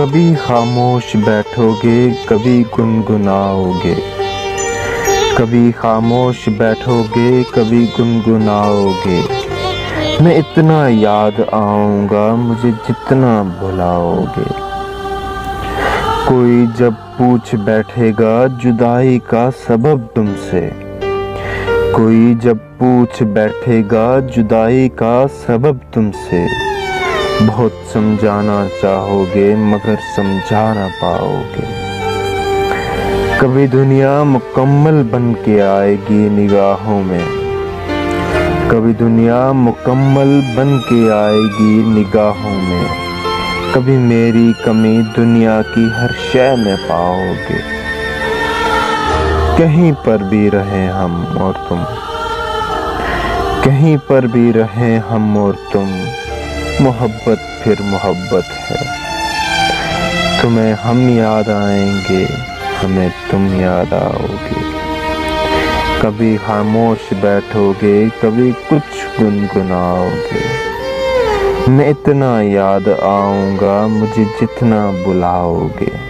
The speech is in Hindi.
कभी खामोश बैठोगे, कभी गुनगुनाओगे। कभी खामोश बैठोगे, कभी गुनगुनाओगे। मैं इतना याद आऊँगा मुझे जितना बुलाओगे। कोई जब पूछ बैठेगा जुदाई का सबब तुमसे। कोई जब पूछ बैठेगा जुदाई का सबब तुमसे। बहुत समझाना चाहोगे मगर समझा ना पाओगे। कभी दुनिया मुकम्मल बन के आएगी निगाहों में। कभी दुनिया मुकम्मल बन के आएगी निगाहों में। कभी मेरी कमी दुनिया की हर शय में पाओगे। कहीं पर भी रहें हम और तुम, कहीं पर भी रहें हम और तुम, मोहब्बत फिर मोहब्बत है। तुम्हें हम याद आएंगे, हमें तुम याद आओगे। कभी खामोश बैठोगे, कभी कुछ गुनगुनाओगे। मैं इतना याद आऊँगा मुझे जितना बुलाओगे।